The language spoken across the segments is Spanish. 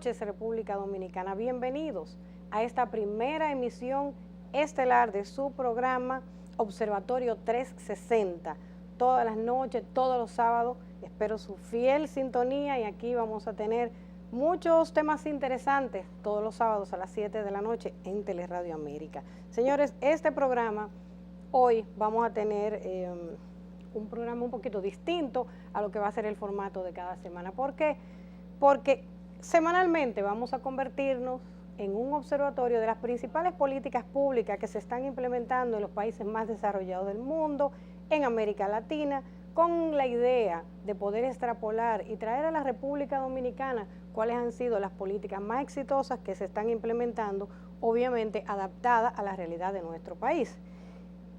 noches, República Dominicana. Bienvenidos a esta primera emisión estelar de su programa Observatorio 360. Todas las noches, todos los sábados, espero su fiel sintonía y aquí vamos a tener muchos temas interesantes todos los sábados a las 7 de la noche en Teleradio América. Señores, este programa, hoy vamos a tener un programa un poquito distinto a lo que va a ser el formato de cada semana. ¿Por qué? Porque semanalmente vamos a convertirnos en un observatorio de las principales políticas públicas que se están implementando en los países más desarrollados del mundo, en América Latina, con la idea de poder extrapolar y traer a la República Dominicana cuáles han sido las políticas más exitosas que se están implementando, obviamente adaptadas a la realidad de nuestro país.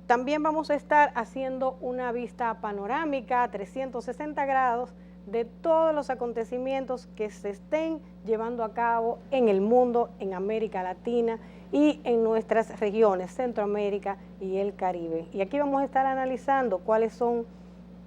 También vamos a estar haciendo una vista panorámica a 360 grados de todos los acontecimientos que se estén llevando a cabo en el mundo, en América Latina y en nuestras regiones, Centroamérica y el Caribe. Y aquí vamos a estar analizando cuáles son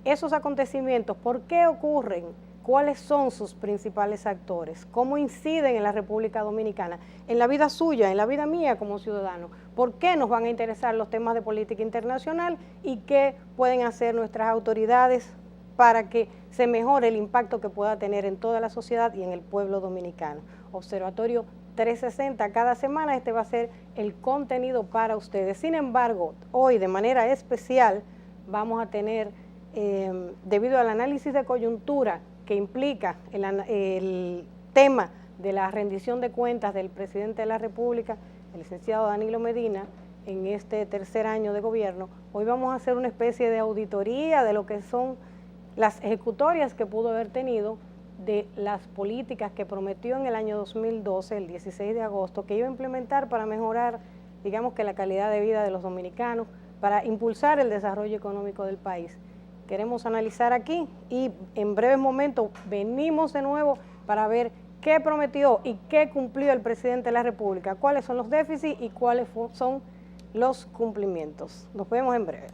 esos acontecimientos, por qué ocurren, cuáles son sus principales actores, cómo inciden en la República Dominicana, en la vida suya, en la vida mía como ciudadano, por qué nos van a interesar los temas de política internacional y qué pueden hacer nuestras autoridades para que se mejore el impacto que pueda tener en toda la sociedad y en el pueblo dominicano. Observatorio 360 cada semana, este va a ser el contenido para ustedes. Sin embargo, hoy de manera especial vamos a tener, debido al análisis de coyuntura que implica el tema de la rendición de cuentas del presidente de la República, el licenciado Danilo Medina, en este tercer año de gobierno, hoy vamos a hacer una especie de auditoría de lo que son las ejecutorias que pudo haber tenido de las políticas que prometió en el año 2012, el 16 de agosto, que iba a implementar para mejorar, digamos que la calidad de vida de los dominicanos, para impulsar el desarrollo económico del país. Queremos analizar aquí y en breves momentos venimos de nuevo para ver qué prometió y qué cumplió el presidente de la República, cuáles son los déficits y cuáles son los cumplimientos. Nos vemos en breve.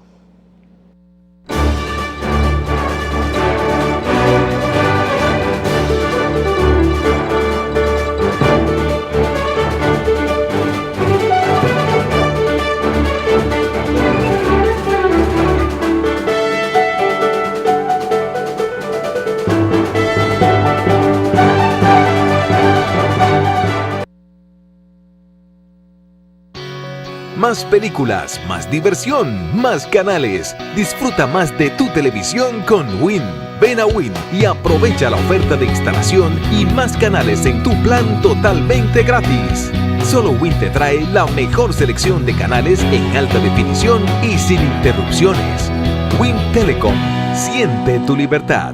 Más películas, más diversión, más canales. Disfruta más de tu televisión con Win. Ven a Win y aprovecha la oferta de instalación y más canales en tu plan totalmente gratis. Solo Win te trae la mejor selección de canales en alta definición y sin interrupciones. Win Telecom. Siente tu libertad.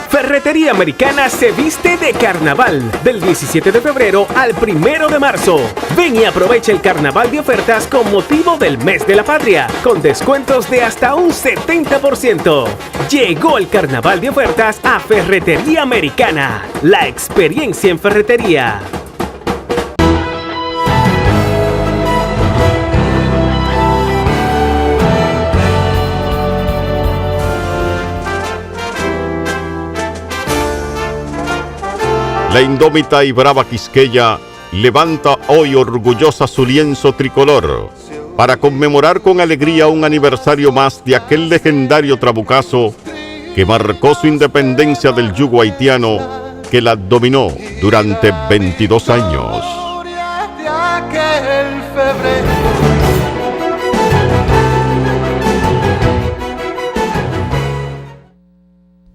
Ferretería Americana se viste de carnaval del 17 de febrero al 1 de marzo. Ven y aprovecha el carnaval de ofertas con motivo del mes de la patria, con descuentos de hasta un 70%. Llegó el carnaval de ofertas a Ferretería Americana, la experiencia en ferretería. La indómita y brava Quisqueya levanta hoy orgullosa su lienzo tricolor para conmemorar con alegría un aniversario más de aquel legendario trabucazo que marcó su independencia del yugo haitiano que la dominó durante 22 años.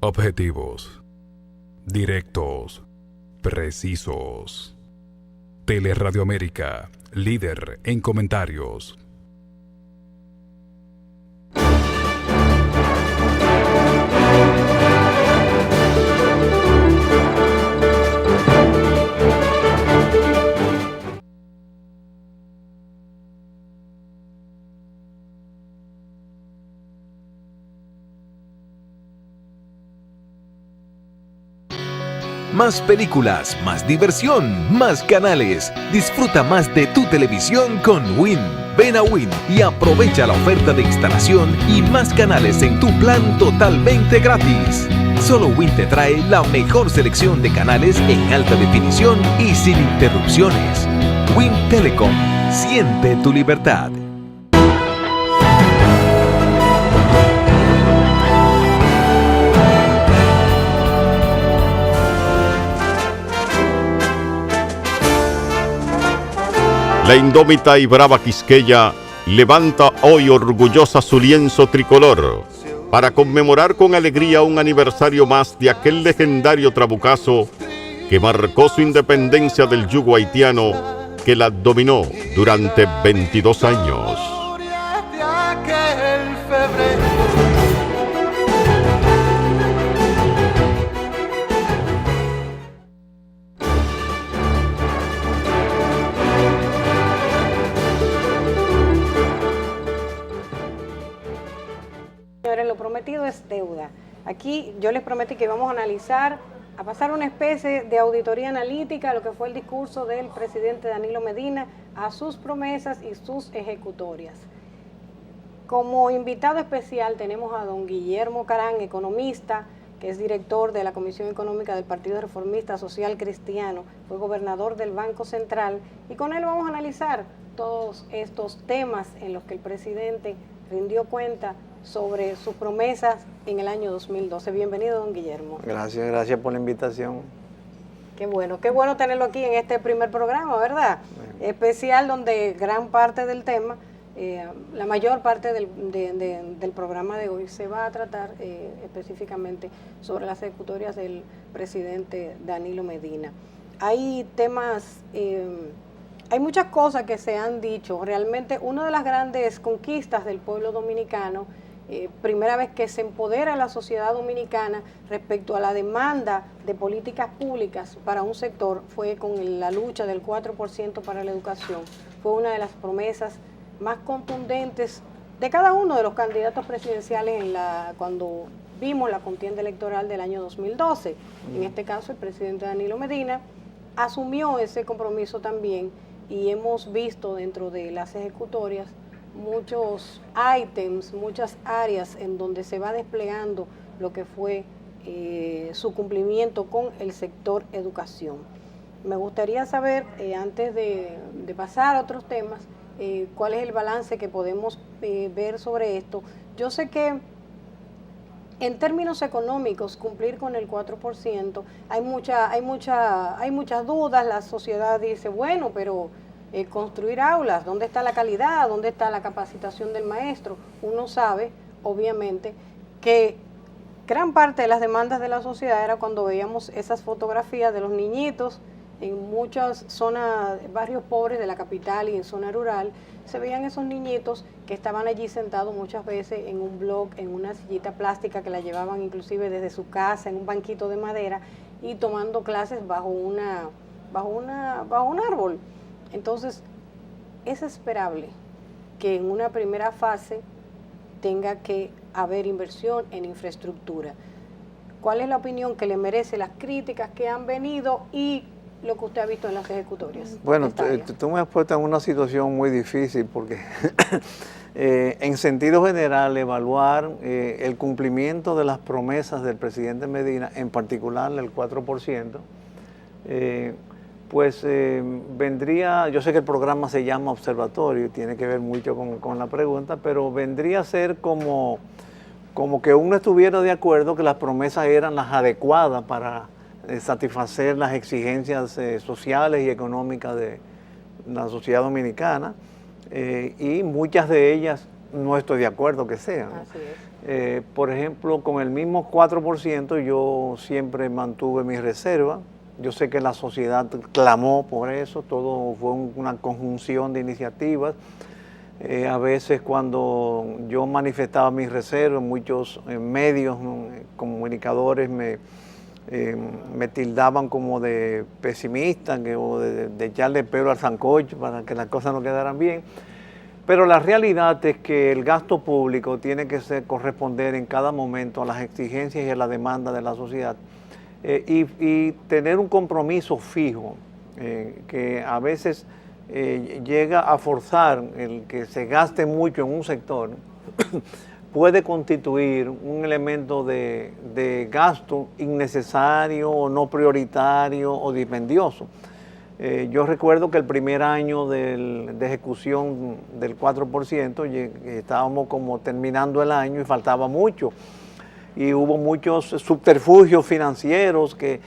Objetivos, directos, precisos. Teleradio América, líder en comentarios. Más películas, más diversión, más canales. Disfruta más de tu televisión con Win. Ven a Win y aprovecha la oferta de instalación y más canales en tu plan totalmente gratis. Solo Win te trae la mejor selección de canales en alta definición y sin interrupciones. Win Telecom. Siente tu libertad. La indómita y brava Quisqueya levanta hoy orgullosa su lienzo tricolor para conmemorar con alegría un aniversario más de aquel legendario trabucazo que marcó su independencia del yugo haitiano que la dominó durante 22 años. Señores, lo prometido es deuda. Aquí yo les prometí que íbamos a analizar, a pasar una especie de auditoría analítica a lo que fue el discurso del presidente Danilo Medina, a sus promesas y sus ejecutorias. Como invitado especial tenemos a don Guillermo Carán, economista, que es director de la Comisión Económica del Partido Reformista Social Cristiano, fue gobernador del Banco Central, y con él vamos a analizar todos estos temas en los que el presidente rindió cuenta sobre sus promesas en el año 2012. Bienvenido, don Guillermo. Gracias por la invitación. Qué bueno tenerlo aquí en este primer programa, ¿verdad? Especial donde gran parte del tema, la mayor parte del programa de hoy se va a tratar específicamente sobre las ejecutorias del presidente Danilo Medina. Hay temas, hay muchas cosas que se han dicho. Realmente una de las grandes conquistas del pueblo dominicano, primera vez que se empodera la sociedad dominicana respecto a la demanda de políticas públicas para un sector, fue con la lucha del 4% para la educación. Fue una de las promesas más contundentes de cada uno de los candidatos presidenciales cuando vimos la contienda electoral del año 2012. En este caso, el presidente Danilo Medina asumió ese compromiso también, y hemos visto dentro de las ejecutorias muchos ítems, muchas áreas en donde se va desplegando lo que fue su cumplimiento con el sector educación. Me gustaría saber, antes de pasar a otros temas, cuál es el balance que podemos ver sobre esto. Yo sé que en términos económicos, cumplir con el 4%, hay muchas dudas. La sociedad dice, bueno, pero construir aulas, ¿dónde está la calidad? ¿Dónde está la capacitación del maestro? Uno sabe, obviamente, que gran parte de las demandas de la sociedad era cuando veíamos esas fotografías de los niñitos en muchas zonas, barrios pobres de la capital y en zona rural, se veían esos niñitos que estaban allí sentados muchas veces en un bloc, en una sillita plástica que la llevaban inclusive desde su casa, en un banquito de madera, y tomando clases bajo un árbol. Entonces, es esperable que en una primera fase tenga que haber inversión en infraestructura. ¿Cuál es la opinión que le merece las críticas que han venido y lo que usted ha visto en las ejecutorias? Bueno, tú me has puesto en una situación muy difícil porque en sentido general evaluar el cumplimiento de las promesas del presidente Medina, en particular el 4%, vendría, yo sé que el programa se llama Observatorio, tiene que ver mucho con la pregunta, pero vendría a ser como que uno estuviera de acuerdo que las promesas eran las adecuadas para satisfacer las exigencias sociales y económicas de la sociedad dominicana, y muchas de ellas no estoy de acuerdo que sean. Así es. Por ejemplo, con el mismo 4% yo siempre mantuve mi reserva. Yo sé que la sociedad clamó por eso, todo fue una conjunción de iniciativas. A veces cuando yo manifestaba mis reservas, muchos medios, comunicadores me tildaban como de pesimista, o de echarle pelo al sancocho para que las cosas no quedaran bien. Pero la realidad es que el gasto público tiene que corresponder en cada momento a las exigencias y a la demanda de la sociedad. y tener un compromiso fijo, que a veces llega a forzar el que se gaste mucho en un sector, puede constituir un elemento de gasto innecesario o no prioritario o dispendioso. Yo recuerdo que el primer año de ejecución del 4%, estábamos como terminando el año y faltaba mucho. Y hubo muchos subterfugios financieros que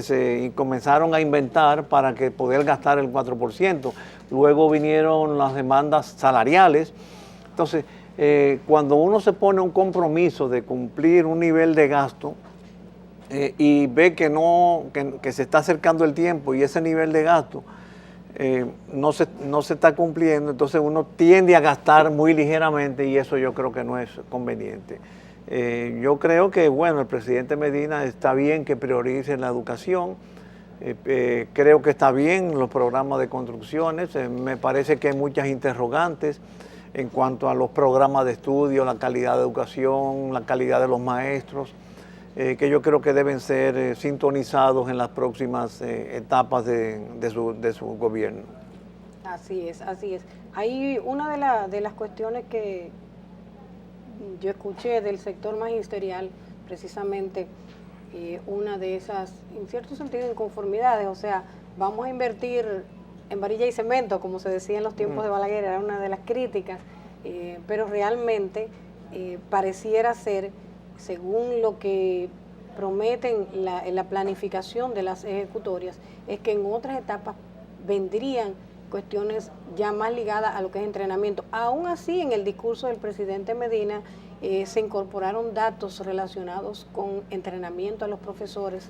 se comenzaron a inventar para que poder gastar el 4%. Luego vinieron las demandas salariales. Entonces, cuando uno se pone un compromiso de cumplir un nivel de gasto y ve que se está acercando el tiempo y ese nivel de gasto no se está cumpliendo, entonces uno tiende a gastar muy ligeramente y eso yo creo que no es conveniente. Yo creo que, bueno, el presidente Medina está bien que priorice la educación, creo que está bien los programas de construcciones, me parece que hay muchas interrogantes en cuanto a los programas de estudio, la calidad de educación, la calidad de los maestros, que yo creo que deben ser sintonizados en las próximas etapas de su gobierno. Así es, así es. Hay una de las cuestiones que yo escuché del sector magisterial, precisamente una de esas, en cierto sentido, inconformidades, o sea, vamos a invertir en varilla y cemento, como se decía en los tiempos de Balaguer, era una de las críticas, pero realmente pareciera ser, según lo que prometen en la planificación de las ejecutorias, es que en otras etapas vendrían cuestiones ya más ligadas a lo que es entrenamiento. Aún así, en el discurso del presidente Medina se incorporaron datos relacionados con entrenamiento a los profesores,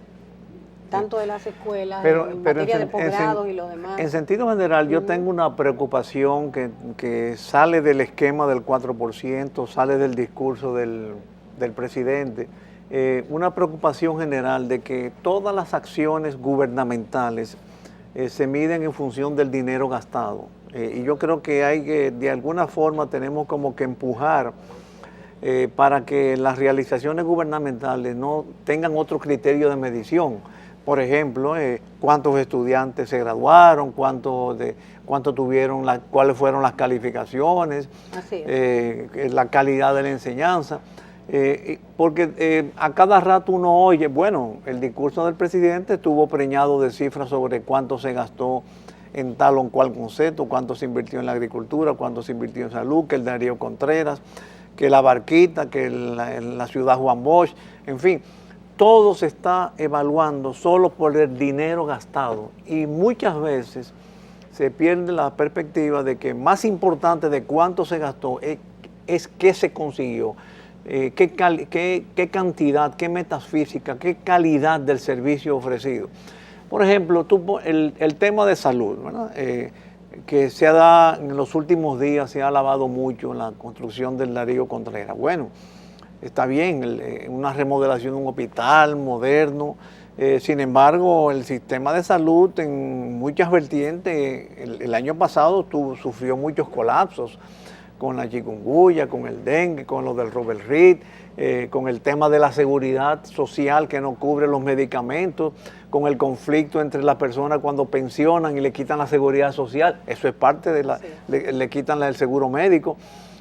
tanto de las escuelas, en materia de posgrados y lo demás. En sentido general, yo tengo una preocupación que sale del esquema del 4%, sale del discurso del presidente, una preocupación general de que todas las acciones gubernamentales se miden en función del dinero gastado. Y yo creo que hay que, de alguna forma, tenemos como que empujar para que las realizaciones gubernamentales no tengan otro criterio de medición. Por ejemplo, cuántos estudiantes se graduaron, cuánto tuvieron, cuáles fueron las calificaciones, la calidad de la enseñanza. Porque a cada rato uno oye, bueno, el discurso del presidente estuvo preñado de cifras sobre cuánto se gastó en tal o cual concepto, cuánto se invirtió en la agricultura, cuánto se invirtió en salud, que el Darío Contreras, que la Barquita, que la ciudad Juan Bosch, en fin. Todo se está evaluando solo por el dinero gastado y muchas veces se pierde la perspectiva de que más importante de cuánto se gastó es qué se consiguió, qué cantidad, qué metafísica, qué calidad del servicio ofrecido. Por ejemplo, el tema de salud, ¿verdad? Que se ha dado en los últimos días, se ha alabado mucho en la construcción del Darío Contreras. Bueno, está bien, una remodelación de un hospital moderno, sin embargo, el sistema de salud en muchas vertientes, el año pasado sufrió muchos colapsos con la chikungunya, con el dengue, con lo del Robert Reed, con el tema de la seguridad social que no cubre los medicamentos, con el conflicto entre las personas cuando pensionan y le quitan la seguridad social, eso es parte de le quitan el seguro médico.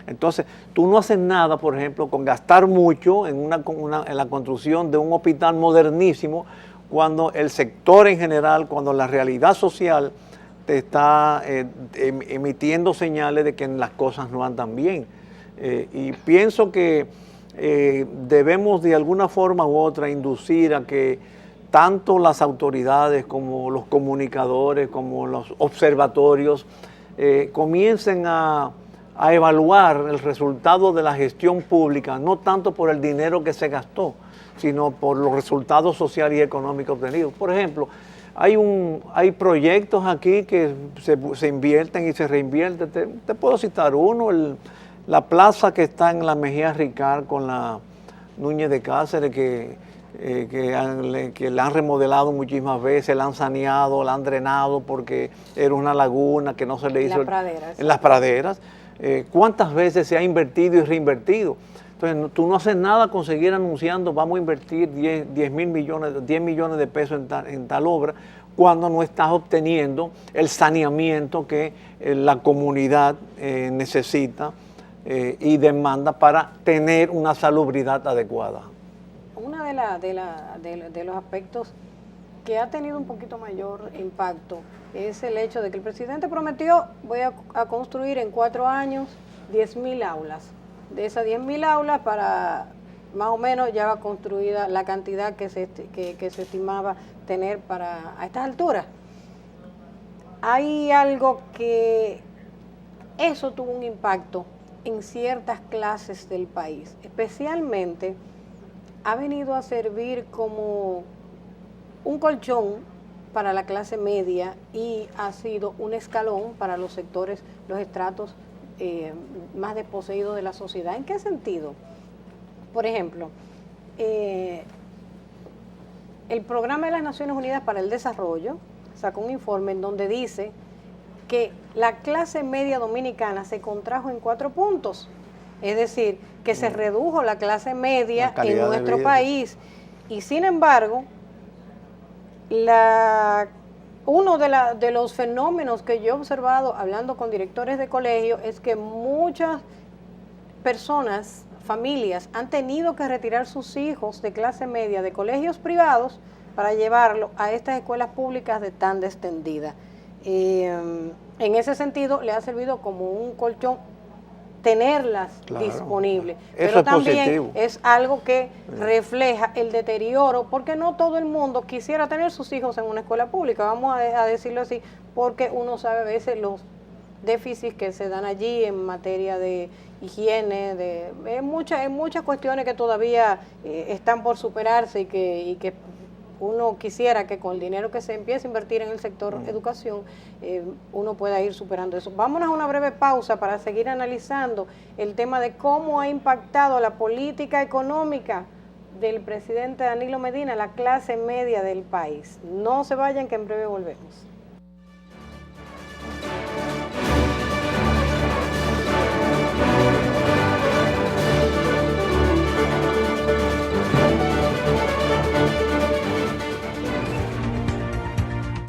Entonces, tú no haces nada, por ejemplo, con gastar mucho en la construcción de un hospital modernísimo, cuando el sector en general, cuando la realidad social te está emitiendo señales de que las cosas no andan bien. Y pienso que debemos de alguna forma u otra inducir a que tanto las autoridades como los comunicadores, como los observatorios, comiencen a evaluar el resultado de la gestión pública, no tanto por el dinero que se gastó, sino por los resultados sociales y económicos obtenidos. Por ejemplo, hay proyectos aquí que se invierten y se reinvierten. Te puedo citar uno, la plaza que está en la Mejía Ricard con la Núñez de Cáceres, que la han remodelado muchísimas veces, la han saneado, la han drenado porque era una laguna que no se le hizo. En las praderas. En las praderas. ¿Cuántas veces se ha invertido y reinvertido? Entonces, tú no haces nada con seguir anunciando, vamos a invertir 10 millones de pesos en tal obra, cuando no estás obteniendo el saneamiento que la comunidad necesita y demanda para tener una salubridad adecuada. Uno de los aspectos que ha tenido un poquito mayor impacto es el hecho de que el presidente prometió, voy a construir en 4 años 10.000 aulas. De esas 10.000 aulas, para más o menos ya va construida la cantidad que se estimaba tener a estas alturas. Hay algo que eso tuvo un impacto en ciertas clases del país, especialmente ha venido a servir como un colchón para la clase media y ha sido un escalón para los sectores, los estratos más desposeídos de la sociedad. ¿En qué sentido? Por ejemplo, el Programa de las Naciones Unidas para el Desarrollo sacó un informe en donde dice que la clase media dominicana se contrajo en 4 puntos, es decir, que se redujo la clase media en nuestro país, y sin embargo, uno de los fenómenos que yo he observado hablando con directores de colegio es que muchas personas, familias, han tenido que retirar sus hijos de clase media de colegios privados para llevarlos a estas escuelas públicas de tanda extendida. En ese sentido, le ha servido como un colchón tenerlas disponibles, pero también positivo. Es algo que refleja el deterioro, porque no todo el mundo quisiera tener sus hijos en una escuela pública, vamos a decirlo así, porque uno sabe a veces los déficits que se dan allí en materia de higiene, hay muchas cuestiones que todavía están por superarse y que uno quisiera que con el dinero que se empiece a invertir en el sector educación, uno pueda ir superando eso. Vámonos a una breve pausa para seguir analizando el tema de cómo ha impactado la política económica del presidente Danilo Medina, la clase media del país. No se vayan, que en breve volvemos.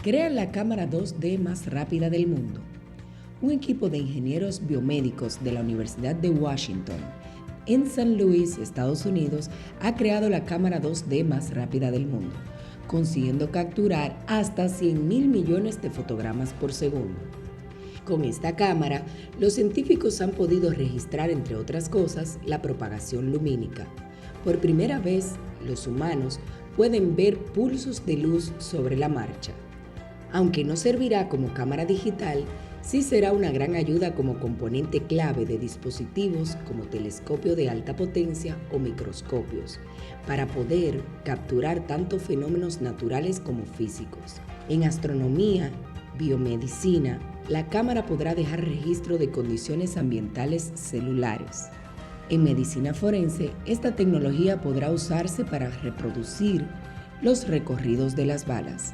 Crea la cámara 2D más rápida del mundo. Un equipo de ingenieros biomédicos de la Universidad de Washington, en San Luis, Estados Unidos, ha creado la cámara 2D más rápida del mundo, consiguiendo capturar hasta 100.000 millones de fotogramas por segundo. Con esta cámara, los científicos han podido registrar, entre otras cosas, la propagación lumínica. Por primera vez, los humanos pueden ver pulsos de luz sobre la marcha. Aunque no servirá como cámara digital, sí será una gran ayuda como componente clave de dispositivos como telescopio de alta potencia o microscopios, para poder capturar tanto fenómenos naturales como físicos. En astronomía, biomedicina, la cámara podrá dejar registro de condiciones ambientales celulares. En medicina forense, esta tecnología podrá usarse para reproducir los recorridos de las balas.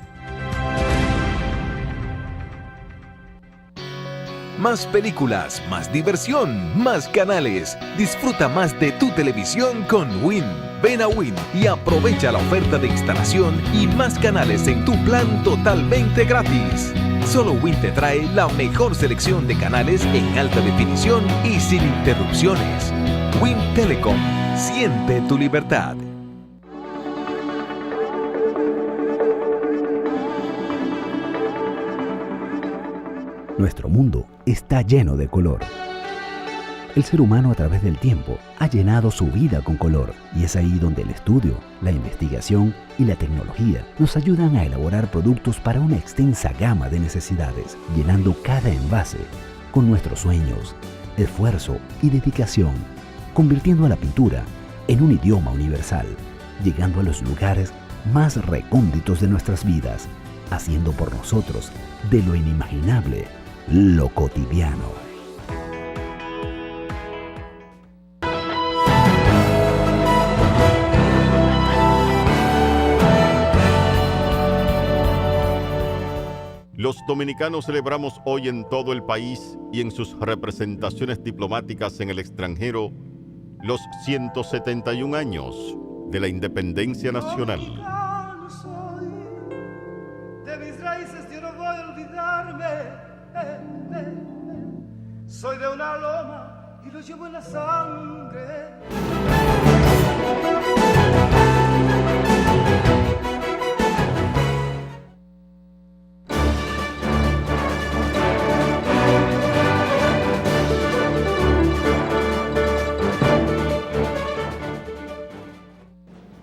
Más películas, más diversión, más canales. Disfruta más de tu televisión con Win. Ven a Win y aprovecha la oferta de instalación y más canales en tu plan totalmente gratis. Solo Win te trae la mejor selección de canales en alta definición y sin interrupciones. Win Telecom. Siente tu libertad. Nuestro mundo está lleno de color. El ser humano a través del tiempo ha llenado su vida con color, y es ahí donde el estudio, la investigación y la tecnología nos ayudan a elaborar productos para una extensa gama de necesidades, llenando cada envase con nuestros sueños, esfuerzo y dedicación, convirtiendo a la pintura en un idioma universal, llegando a los lugares más recónditos de nuestras vidas, haciendo por nosotros de lo inimaginable lo cotidiano. Los dominicanos celebramos hoy en todo el país y en sus representaciones diplomáticas en el extranjero los 171 años de la independencia nacional. De mis raíces yo no voy a olvidarme. Soy de una loma y lo llevo en la sangre.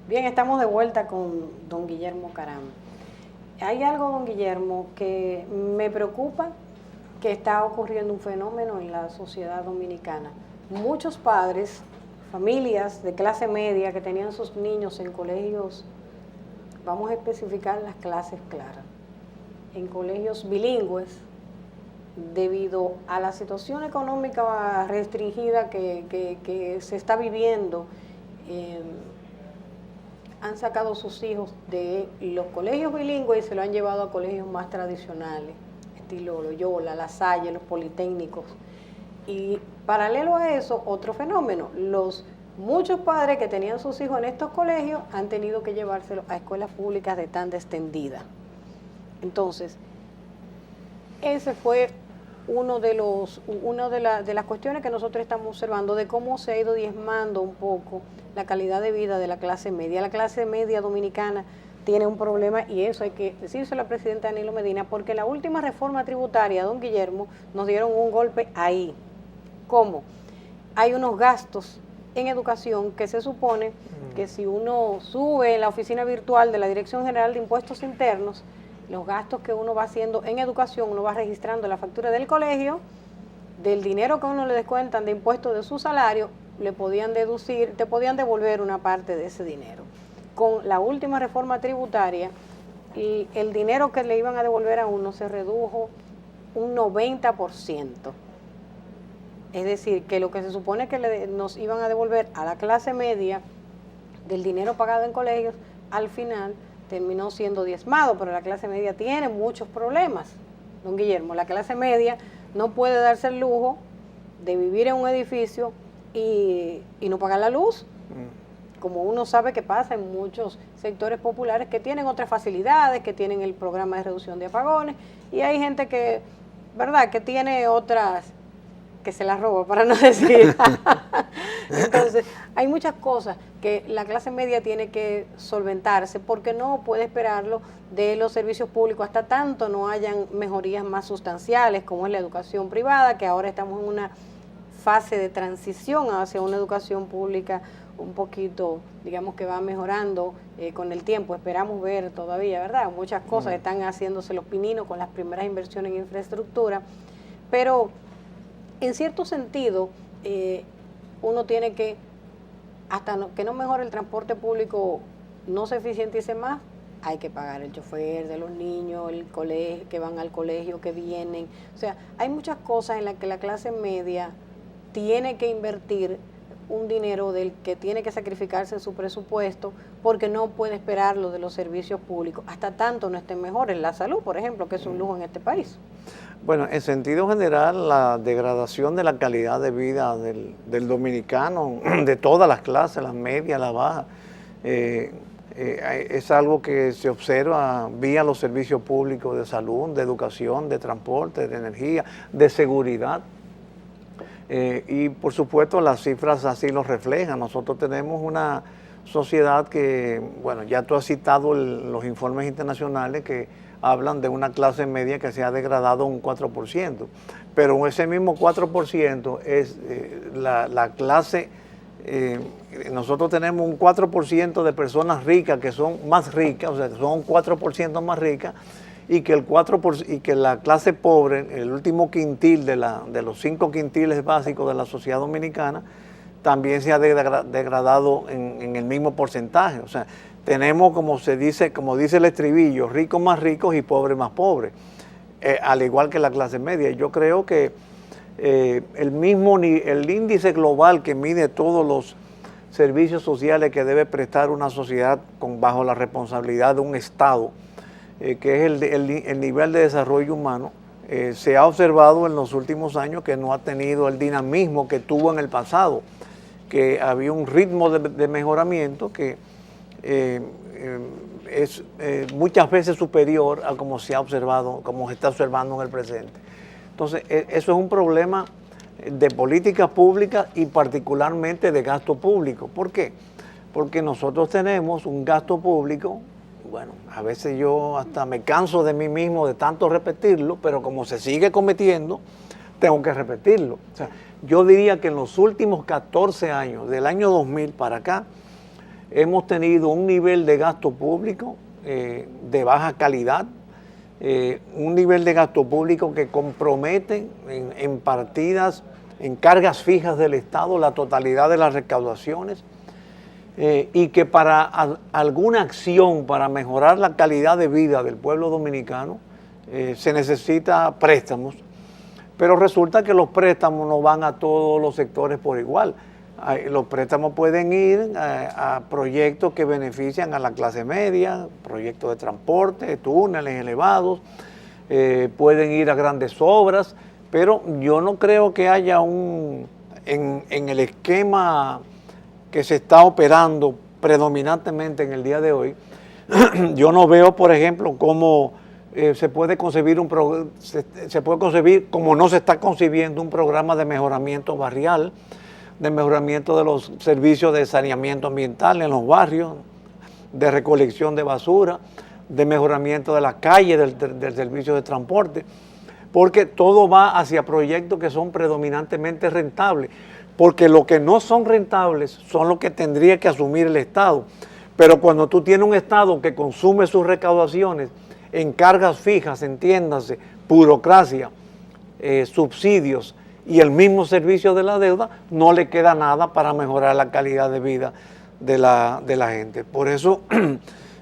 Bien, estamos de vuelta con don Guillermo Caram. Hay algo, don Guillermo, que me preocupa, que está ocurriendo un fenómeno en la sociedad dominicana. Muchos padres, familias de clase media que tenían sus niños en colegios, vamos a especificar las clases claras, en colegios bilingües, debido a la situación económica restringida que se está viviendo, han sacado sus hijos de los colegios bilingües y se lo han llevado a colegios más tradicionales, estilo Loyola, La Salle, los politécnicos. Y paralelo a eso, otro fenómeno, muchos padres que tenían sus hijos en estos colegios han tenido que llevárselos a escuelas públicas de tanda extendida. Entonces, ese fue una de las cuestiones que nosotros estamos observando de cómo se ha ido diezmando un poco la calidad de vida de la clase media. La clase media dominicana tiene un problema y eso hay que decírselo al presidente Danilo Medina, porque la última reforma tributaria, don Guillermo, nos dieron un golpe ahí. ¿Cómo? Hay unos gastos en educación que se supone que si uno sube la oficina virtual de la Dirección General de Impuestos Internos, los gastos que uno va haciendo en educación, uno va registrando la factura del colegio, del dinero que uno le descuentan de impuestos de su salario, le podían deducir, te podían devolver una parte de ese dinero. Con la última reforma tributaria, el dinero que le iban a devolver a uno se redujo un 90%. Es decir, que lo que se supone que nos iban a devolver a la clase media del dinero pagado en colegios, al final terminó siendo diezmado, pero la clase media tiene muchos problemas, don Guillermo. La clase media no puede darse el lujo de vivir en un edificio y no pagar la luz, como uno sabe que pasa en muchos sectores populares que tienen otras facilidades, que tienen el programa de reducción de apagones, y hay gente que, ¿verdad?, que tiene otras, que se las roba, para no decir. Entonces, hay muchas cosas que la clase media tiene que solventarse, porque no puede esperarlo de los servicios públicos hasta tanto no hayan mejorías más sustanciales, como es la educación privada, que ahora estamos en una fase de transición hacia una educación pública un poquito, digamos que va mejorando con el tiempo. Esperamos ver todavía, ¿verdad? Muchas cosas están haciéndose los pininos con las primeras inversiones en infraestructura, pero en cierto sentido, uno tiene que, hasta que no mejore el transporte público, no se eficientice más, hay que pagar el chofer de los niños, el colegio, que van al colegio, que vienen. O sea, hay muchas cosas en las que la clase media tiene que invertir un dinero del que tiene que sacrificarse en su presupuesto, porque no puede esperar lo de los servicios públicos, hasta tanto no estén mejores. La salud, por ejemplo, que es un lujo en este país. Bueno, en sentido general, la degradación de la calidad de vida del dominicano, de todas las clases, la media, la baja, es algo que se observa vía los servicios públicos de salud, de educación, de transporte, de energía, de seguridad. Y por supuesto las cifras así lo reflejan. Nosotros tenemos una sociedad que, bueno, ya tú has citado los informes internacionales que hablan de una clase media que se ha degradado un 4%, pero ese mismo 4% es la clase, nosotros tenemos un 4% de personas ricas que son más ricas, o sea, que son un 4% más ricas, y que y que la clase pobre, el último quintil de los 5 quintiles básicos de la sociedad dominicana, también se ha degradado en el mismo porcentaje. O sea, tenemos, como dice el estribillo, ricos más ricos y pobres más pobres, al igual que la clase media. Yo creo que el índice global que mide todos los servicios sociales que debe prestar una sociedad bajo la responsabilidad de un Estado, que es el nivel de desarrollo humano, se ha observado en los últimos años que no ha tenido el dinamismo que tuvo en el pasado. que había un ritmo de mejoramiento que es muchas veces superior a como se ha observado, como se está observando en el presente. Entonces, eso es un problema de política pública y particularmente de gasto público. ¿Por qué? Porque nosotros tenemos un gasto público, bueno, a veces yo hasta me canso de mí mismo de tanto repetirlo, pero como se sigue cometiendo, tengo que repetirlo. O sea, yo diría que en los últimos 14 años, del año 2000 para acá, hemos tenido un nivel de gasto público de baja calidad, un nivel de gasto público que compromete en partidas, en cargas fijas del Estado, la totalidad de las recaudaciones, y que para alguna acción para mejorar la calidad de vida del pueblo dominicano se necesita préstamos, pero resulta que los préstamos no van a todos los sectores por igual. Los préstamos pueden ir a proyectos que benefician a la clase media, proyectos de transporte, túneles elevados, pueden ir a grandes obras, pero yo no creo que haya en el esquema que se está operando predominantemente en el día de hoy, yo no veo, por ejemplo, cómo se puede concebir como no se está concibiendo un programa de mejoramiento barrial, de mejoramiento de los servicios de saneamiento ambiental en los barrios, de recolección de basura, de mejoramiento de las calles, del servicio de transporte, porque todo va hacia proyectos que son predominantemente rentables, porque lo que no son rentables son los que tendría que asumir el Estado. Pero cuando tú tienes un Estado que consume sus recaudaciones en cargas fijas, entiéndase, burocracia, subsidios, y el mismo servicio de la deuda, no le queda nada para mejorar la calidad de vida de la gente. Por eso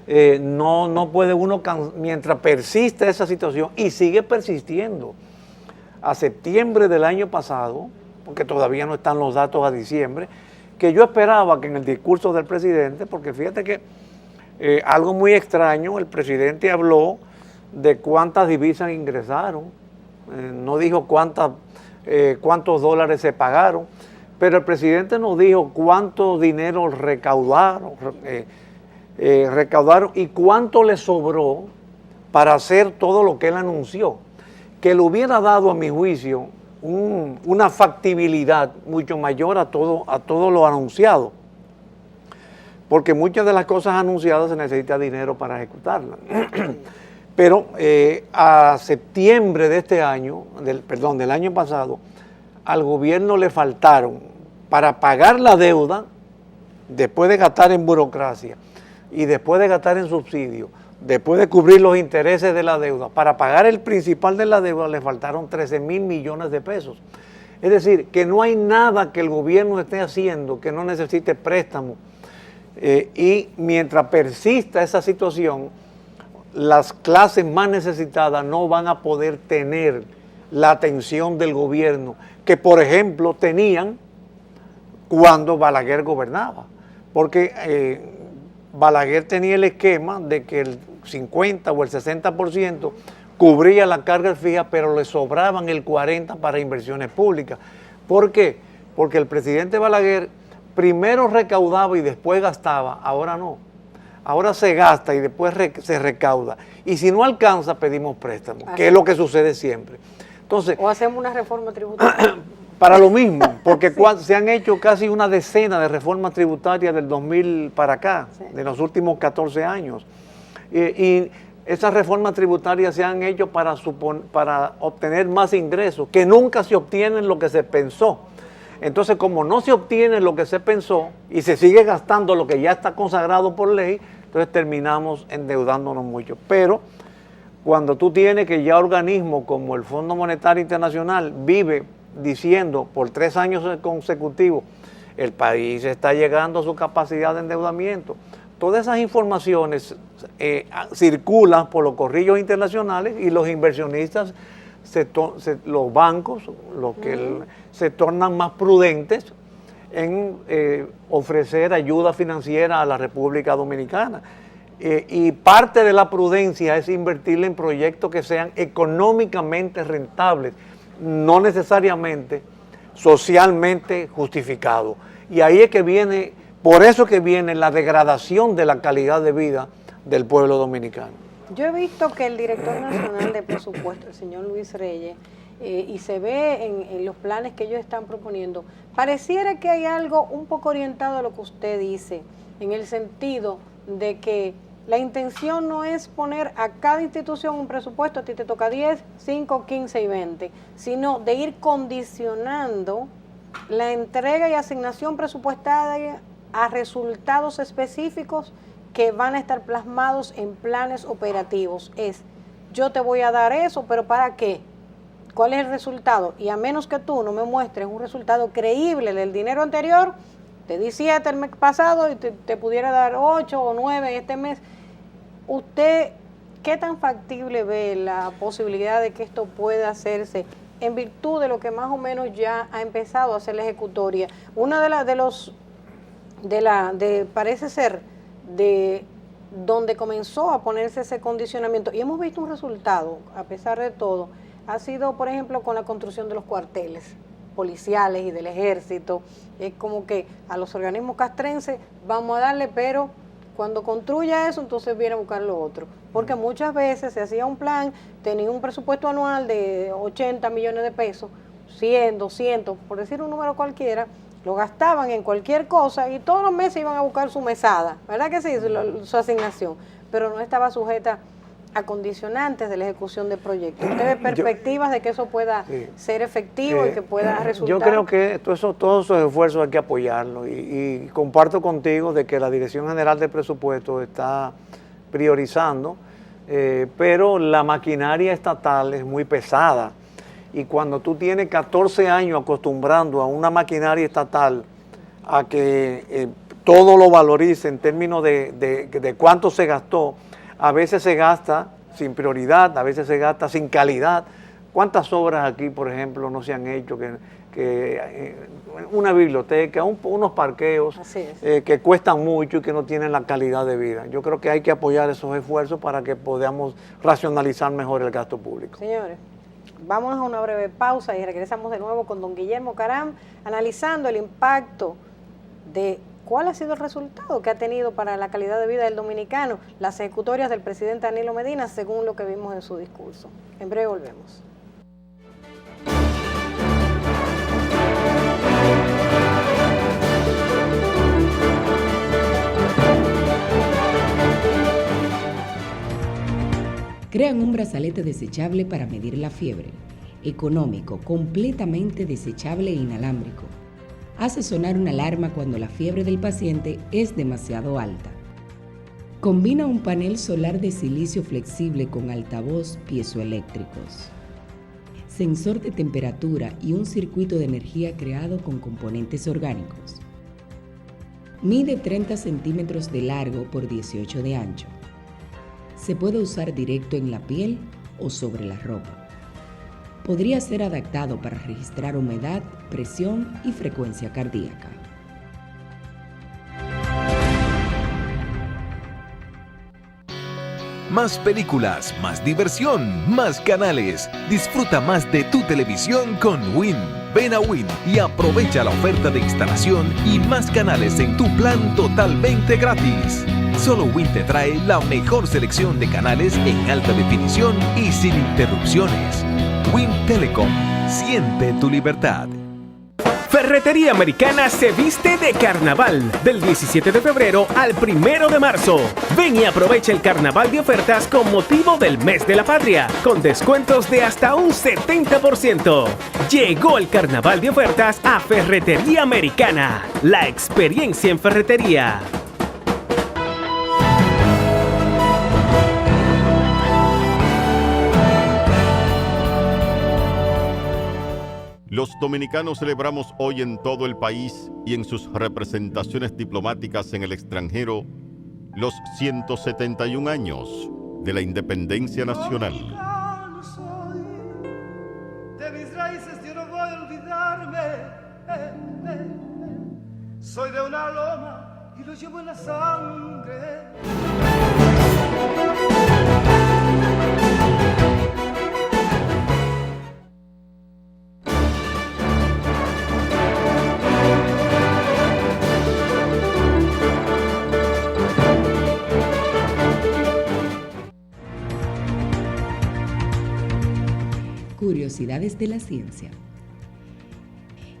no puede uno, mientras persiste esa situación, y sigue persistiendo. A septiembre del año pasado, porque todavía no están los datos a diciembre, que yo esperaba que en el discurso del presidente, porque fíjate que algo muy extraño, el presidente habló de cuántas divisas ingresaron, no dijo cuántos dólares se pagaron, pero el presidente nos dijo cuánto dinero recaudaron y cuánto le sobró para hacer todo lo que él anunció, que le hubiera dado, a mi juicio, una factibilidad mucho mayor a todo lo anunciado, porque muchas de las cosas anunciadas se necesita dinero para ejecutarlas. Pero a septiembre de este año, del año pasado, al gobierno le faltaron para pagar la deuda, después de gastar en burocracia y después de gastar en subsidios, después de cubrir los intereses de la deuda, para pagar el principal de la deuda le faltaron 13,000 millones de pesos. Es decir, que no hay nada que el gobierno esté haciendo que no necesite préstamo. Y mientras persista esa situación, las clases más necesitadas no van a poder tener la atención del gobierno que, por ejemplo, tenían cuando Balaguer gobernaba. Porque Balaguer tenía el esquema de que el 50 o el 60% cubría la carga fija, pero le sobraban el 40% para inversiones públicas. ¿Por qué? Porque el presidente Balaguer primero recaudaba y después gastaba, ahora no. Ahora se gasta y después se recauda. Y si no alcanza, pedimos préstamos, que es lo que sucede siempre. Entonces, o hacemos una reforma tributaria. Para lo mismo, porque sí, se han hecho casi una decena de reformas tributarias del 2000 para acá, sí, de los últimos 14 años. Y esas reformas tributarias se han hecho para obtener más ingresos, que nunca se obtienen lo que se pensó. Entonces, como no se obtiene lo que se pensó y se sigue gastando lo que ya está consagrado por ley, entonces terminamos endeudándonos mucho. Pero cuando tú tienes que ya organismos como el Fondo Monetario Internacional vive diciendo por 3 años consecutivos, el país está llegando a su capacidad de endeudamiento, todas esas informaciones circulan por los corrillos internacionales y los inversionistas, los bancos, se tornan más prudentes en ofrecer ayuda financiera a la República Dominicana. Y parte de la prudencia es invertir en proyectos que sean económicamente rentables, no necesariamente socialmente justificado. Y ahí es que viene, por eso que viene la degradación de la calidad de vida del pueblo dominicano. Yo he visto que el director nacional de presupuesto, el señor Luis Reyes, y se ve en los planes que ellos están proponiendo, pareciera que hay algo un poco orientado a lo que usted dice, en el sentido de que la intención no es poner a cada institución un presupuesto, a ti te toca 10, 5, 15 y 20, sino de ir condicionando la entrega y asignación presupuestaria a resultados específicos que van a estar plasmados en planes operativos. Es, yo te voy a dar eso, pero ¿para qué? ¿Cuál es el resultado? Y a menos que tú no me muestres un resultado creíble del dinero anterior, te di 7 el mes pasado y te pudiera dar 8 o 9 en este mes. ¿Usted qué tan factible ve la posibilidad de que esto pueda hacerse en virtud de lo que más o menos ya ha empezado a hacer la ejecutoria? Una parece ser de donde comenzó a ponerse ese condicionamiento, y hemos visto un resultado, a pesar de todo, ha sido, por ejemplo, con la construcción de los cuarteles policiales y del ejército. Es como que a los organismos castrenses vamos a darle, pero cuando construya eso, entonces viene a buscar lo otro. Porque muchas veces se hacía un plan, tenía un presupuesto anual de 80 millones de pesos, 100, 200, por decir un número cualquiera, lo gastaban en cualquier cosa y todos los meses iban a buscar su mesada, ¿verdad que sí? Su asignación, pero no estaba sujeta a condicionantes de la ejecución de proyectos. ¿Usted ve perspectivas de que eso pueda ser efectivo y que pueda resultar? Yo creo que todos esos esfuerzos hay que apoyarlos y comparto contigo de que la Dirección General de Presupuestos está priorizando, pero la maquinaria estatal es muy pesada. Y cuando tú tienes 14 años acostumbrando a una maquinaria estatal a que todo lo valorice en términos de cuánto se gastó, a veces se gasta sin prioridad, a veces se gasta sin calidad. ¿Cuántas obras aquí, por ejemplo, no se han hecho? Que una biblioteca, unos parqueos que cuestan mucho y que no tienen la calidad de vida. Yo creo que hay que apoyar esos esfuerzos para que podamos racionalizar mejor el gasto público. Señores, vámonos a una breve pausa y regresamos de nuevo con don Guillermo Caram, analizando el impacto de cuál ha sido el resultado que ha tenido para la calidad de vida del dominicano las ejecutorias del presidente Danilo Medina, según lo que vimos en su discurso. En breve volvemos. Crean un brazalete desechable para medir la fiebre, económico, completamente desechable e inalámbrico. Hace sonar una alarma cuando la fiebre del paciente es demasiado alta. Combina un panel solar de silicio flexible con altavoz piezoeléctricos, sensor de temperatura y un circuito de energía creado con componentes orgánicos. Mide 30 centímetros de largo por 18 de ancho. Se puede usar directo en la piel o sobre la ropa. Podría ser adaptado para registrar humedad, presión y frecuencia cardíaca. Más películas, más diversión, más canales. Disfruta más de tu televisión con Win. Ven a Win y aprovecha la oferta de instalación y más canales en tu plan totalmente gratis. Solo Win te trae la mejor selección de canales en alta definición y sin interrupciones. Win Telecom, siente tu libertad. Ferretería Americana se viste de carnaval del 17 de febrero al 1 de marzo. Ven y aprovecha el carnaval de ofertas con motivo del mes de la patria, con descuentos de hasta un 70%. Llegó el carnaval de ofertas a Ferretería Americana, la experiencia en ferretería. Los dominicanos celebramos hoy en todo el país y en sus representaciones diplomáticas en el extranjero los 171 años de la independencia nacional. Dominicano soy, de mis raíces yo no voy a olvidarme. Soy de una loma y lo llevo en la sangre. Curiosidades de la ciencia.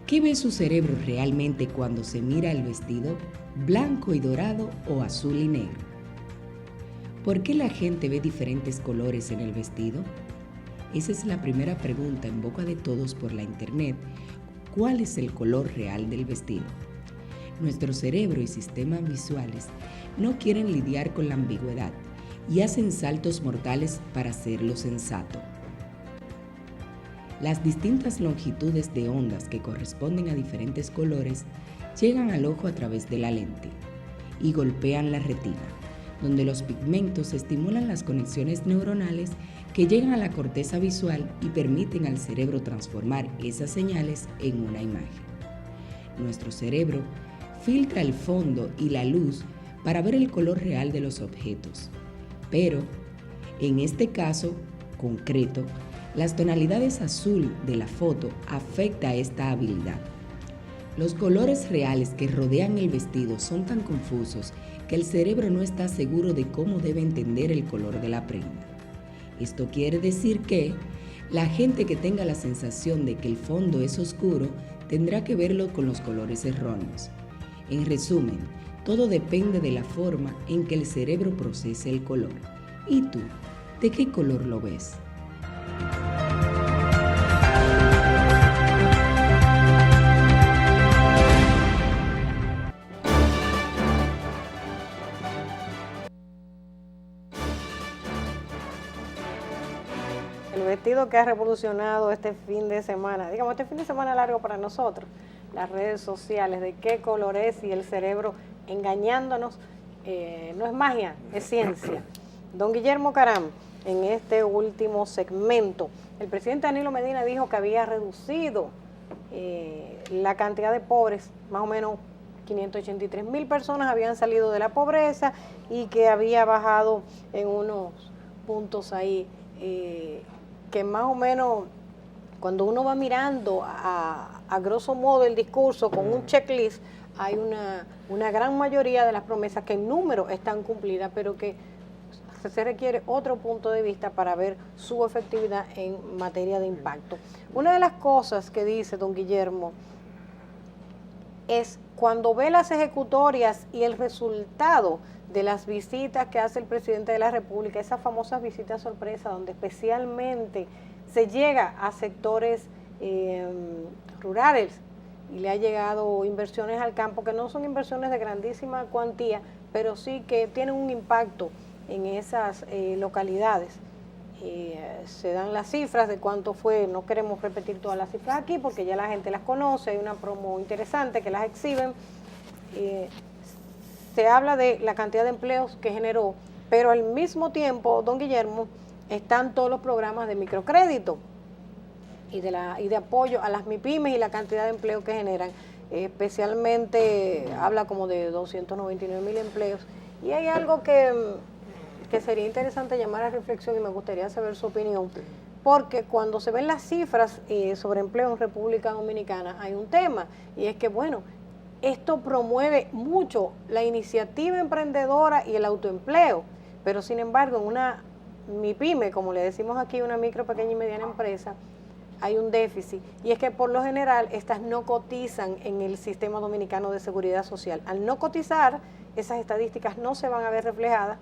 ¿Qué ve su cerebro realmente cuando se mira el vestido blanco y dorado o azul y negro? ¿Por qué la gente ve diferentes colores en el vestido? Esa es la primera pregunta en boca de todos por la internet. ¿Cuál es el color real del vestido? Nuestro cerebro y sistemas visuales no quieren lidiar con la ambigüedad y hacen saltos mortales para hacerlo sensato. Las distintas longitudes de ondas que corresponden a diferentes colores llegan al ojo a través de la lente y golpean la retina, donde los pigmentos estimulan las conexiones neuronales que llegan a la corteza visual y permiten al cerebro transformar esas señales en una imagen. Nuestro cerebro filtra el fondo y la luz para ver el color real de los objetos, pero en este caso concreto, las tonalidades azul de la foto afecta esta habilidad. Los colores reales que rodean el vestido son tan confusos que el cerebro no está seguro de cómo debe entender el color de la prenda. Esto quiere decir que la gente que tenga la sensación de que el fondo es oscuro tendrá que verlo con los colores erróneos. En resumen, todo depende de la forma en que el cerebro procese el color. ¿Y tú, de qué color lo ves? El vestido que ha revolucionado este fin de semana, digamos este fin de semana largo para nosotros, las redes sociales, de qué color es y el cerebro engañándonos, no es magia, es ciencia. Don Guillermo Caram, en este último segmento, el presidente Danilo Medina dijo que había reducido la cantidad de pobres, más o menos 583,000 personas habían salido de la pobreza y que había bajado en unos puntos ahí que más o menos cuando uno va mirando a grosso modo el discurso con un checklist, hay una gran mayoría de las promesas que en número están cumplidas, pero que se requiere otro punto de vista para ver su efectividad en materia de impacto. Una de las cosas que dice don Guillermo es cuando ve las ejecutorias y el resultado de las visitas que hace el presidente de la República, esas famosas visitas sorpresa, donde especialmente se llega a sectores rurales y le ha llegado inversiones al campo, que no son inversiones de grandísima cuantía, pero sí que tienen un impacto en esas localidades. Se dan las cifras de cuánto fue, no queremos repetir todas las cifras aquí porque ya la gente las conoce, hay una promo interesante que las exhiben. Se habla de la cantidad de empleos que generó, pero al mismo tiempo, don Guillermo, están todos los programas de microcrédito y de apoyo a las MIPYMES y la cantidad de empleo que generan. Especialmente habla como de 299,000 empleos. Y hay algo que sería interesante llamar a reflexión y me gustaría saber su opinión, porque cuando se ven las cifras sobre empleo en República Dominicana hay un tema, y es que bueno, esto promueve mucho la iniciativa emprendedora y el autoempleo, pero sin embargo en una MIPYME, como le decimos aquí, una micro, pequeña y mediana empresa, hay un déficit, y es que por lo general estas no cotizan en el sistema dominicano de seguridad social. Al no cotizar, esas estadísticas no se van a ver reflejadas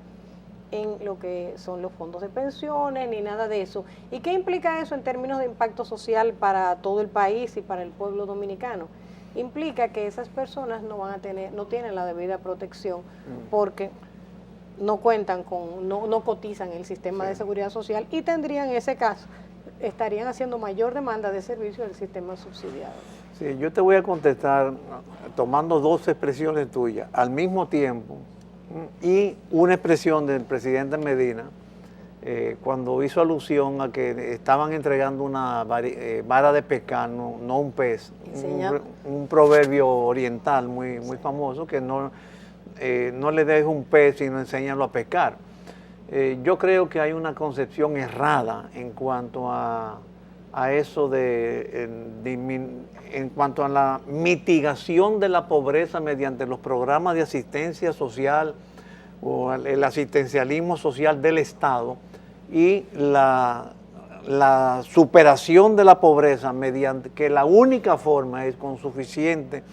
en lo que son los fondos de pensiones ni nada de eso. ¿Y qué implica eso en términos de impacto social para todo el país y para el pueblo dominicano? Implica que esas personas no tienen la debida protección porque no cuentan con, no cotizan en el sistema de seguridad social y tendrían en ese caso, estarían haciendo mayor demanda de servicio del sistema subsidiado. Sí, yo te voy a contestar tomando dos expresiones tuyas al mismo tiempo y una expresión del presidente Medina cuando hizo alusión a que estaban entregando una vara de pescar, no un pez, un proverbio oriental muy famoso que no le dejes un pez sino enséñalo a pescar. Yo creo que hay una concepción errada en cuanto a eso en cuanto a la mitigación de la pobreza mediante los programas de asistencia social o el asistencialismo social del Estado y la la superación de la pobreza mediante que la única forma es con suficiente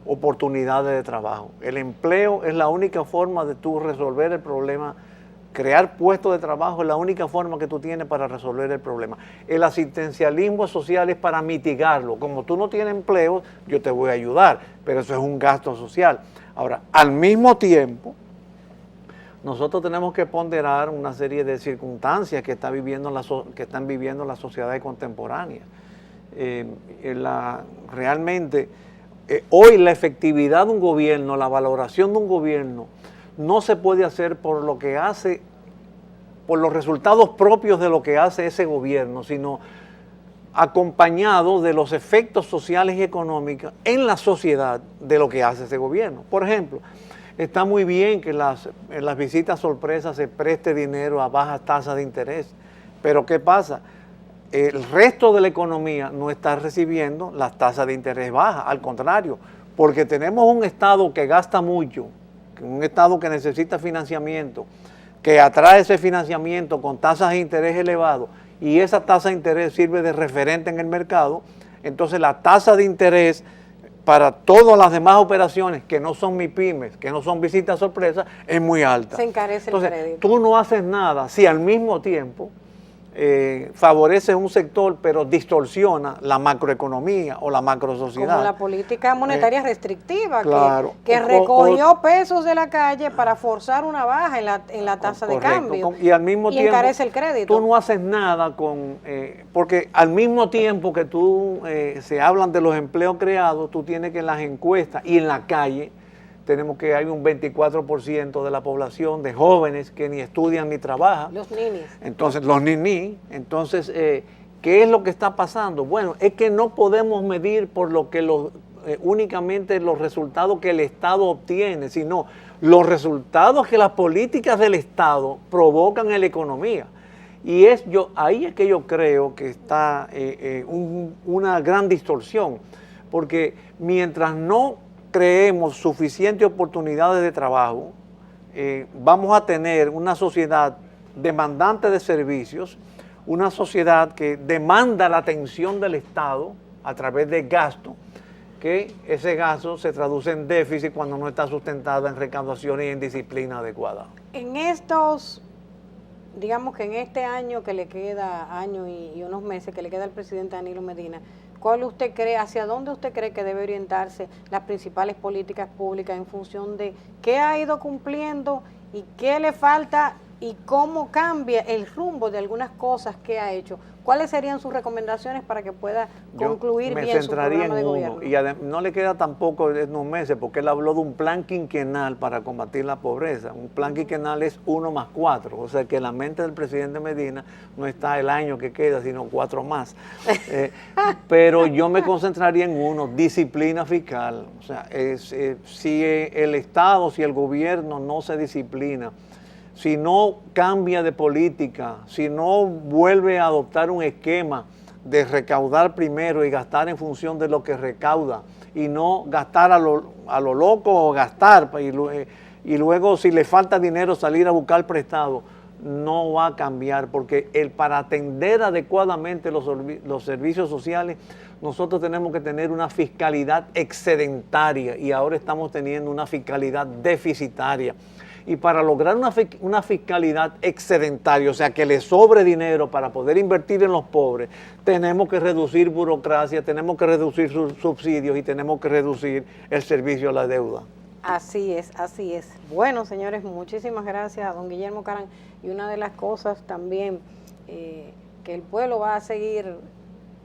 oportunidades de trabajo. El empleo es la única forma de tú resolver el problema. Crear puestos de trabajo es la única forma que tú tienes para resolver el problema. El asistencialismo social es para mitigarlo. Como tú no tienes empleo, yo te voy a ayudar, pero eso es un gasto social. Ahora, al mismo tiempo, nosotros tenemos que ponderar una serie de circunstancias que están viviendo las sociedades contemporáneas. Realmente, hoy la efectividad de un gobierno, la valoración de un gobierno, no se puede hacer por lo que hace, por los resultados propios de lo que hace ese gobierno, sino acompañado de los efectos sociales y económicos en la sociedad de lo que hace ese gobierno. Por ejemplo, está muy bien que en las visitas sorpresas se preste dinero a bajas tasas de interés, pero ¿qué pasa? El resto de la economía no está recibiendo las tasas de interés bajas, al contrario, porque tenemos un Estado que gasta mucho, un Estado que necesita financiamiento, que atrae ese financiamiento con tasas de interés elevados, y esa tasa de interés sirve de referente en el mercado. Entonces la tasa de interés para todas las demás operaciones que no son MIPYMES, que no son visitas sorpresas, es muy alta. Se encarece Entonces, el crédito. Tú no haces nada si al mismo tiempo favorece un sector pero distorsiona la macroeconomía o la macrosociedad. Como la política monetaria restrictiva, claro, que recogió pesos de la calle para forzar una baja en la tasa de cambio. Y al mismo tiempo encarece el crédito. Tú no haces nada porque al mismo tiempo que se hablan de los empleos creados, tú tienes que en las encuestas y en la calle tenemos que hay un 24% de la población de jóvenes que ni estudian ni trabajan. Los ninis. Entonces, los ninis. Entonces, ¿qué es lo que está pasando? Bueno, es que no podemos medir por lo que únicamente los resultados que el Estado obtiene, sino los resultados que las políticas del Estado provocan en la economía. Y ahí es que yo creo que está una gran distorsión, porque mientras no creemos suficientes oportunidades de trabajo, vamos a tener una sociedad demandante de servicios, una sociedad que demanda la atención del Estado a través de gasto, que ese gasto se traduce en déficit cuando no está sustentada en recaudación y en disciplina adecuada. Digamos que en este año que le queda, año y unos meses que le queda al presidente Danilo Medina, ¿cuál usted cree, hacia dónde usted cree que debe orientarse las principales políticas públicas en función de qué ha ido cumpliendo y qué le falta y cómo cambia el rumbo de algunas cosas que ha hecho? ¿Cuáles serían sus recomendaciones para que pueda concluir bien su programa de gobierno? Y no le queda tampoco unos meses, porque él habló de un plan quinquenal para combatir la pobreza. Un plan quinquenal es 1+4, o sea que en la mente del presidente Medina no está el año que queda, sino 4 más. Pero yo me concentraría en uno, disciplina fiscal. O sea, si el Estado, si el gobierno no se disciplina, si no cambia de política, si no vuelve a adoptar un esquema de recaudar primero y gastar en función de lo que recauda, y no gastar a lo loco o gastar, y luego si le falta dinero salir a buscar prestado, no va a cambiar, porque para atender adecuadamente los servicios sociales, nosotros tenemos que tener una fiscalidad excedentaria, y ahora estamos teniendo una fiscalidad deficitaria. Y para lograr una fiscalidad excedentaria, o sea, que le sobre dinero para poder invertir en los pobres, tenemos que reducir burocracia, tenemos que reducir subsidios y tenemos que reducir el servicio a la deuda. Así es, así es. Bueno, señores, muchísimas gracias a don Guillermo Caran. Y una de las cosas también que el pueblo va a seguir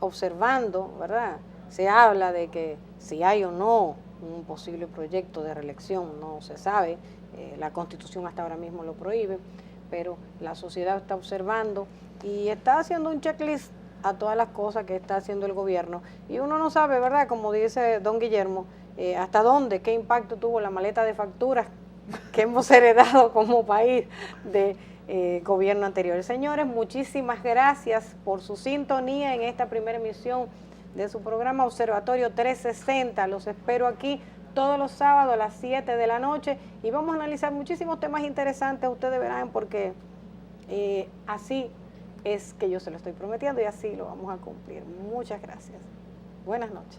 observando, ¿verdad? Se habla de que si hay o no un posible proyecto de reelección, no se sabe. La Constitución hasta ahora mismo lo prohíbe, pero la sociedad está observando y está haciendo un checklist a todas las cosas que está haciendo el gobierno. Y uno no sabe, ¿verdad? Como dice don Guillermo, hasta dónde, qué impacto tuvo la maleta de facturas que hemos heredado como país de gobierno anterior. Señores, muchísimas gracias por su sintonía en esta primera emisión de su programa Observatorio 360. Los espero aquí todos los sábados a las 7 de la noche y vamos a analizar muchísimos temas interesantes, ustedes verán, porque así es que yo se lo estoy prometiendo y así lo vamos a cumplir. Muchas gracias. Buenas noches.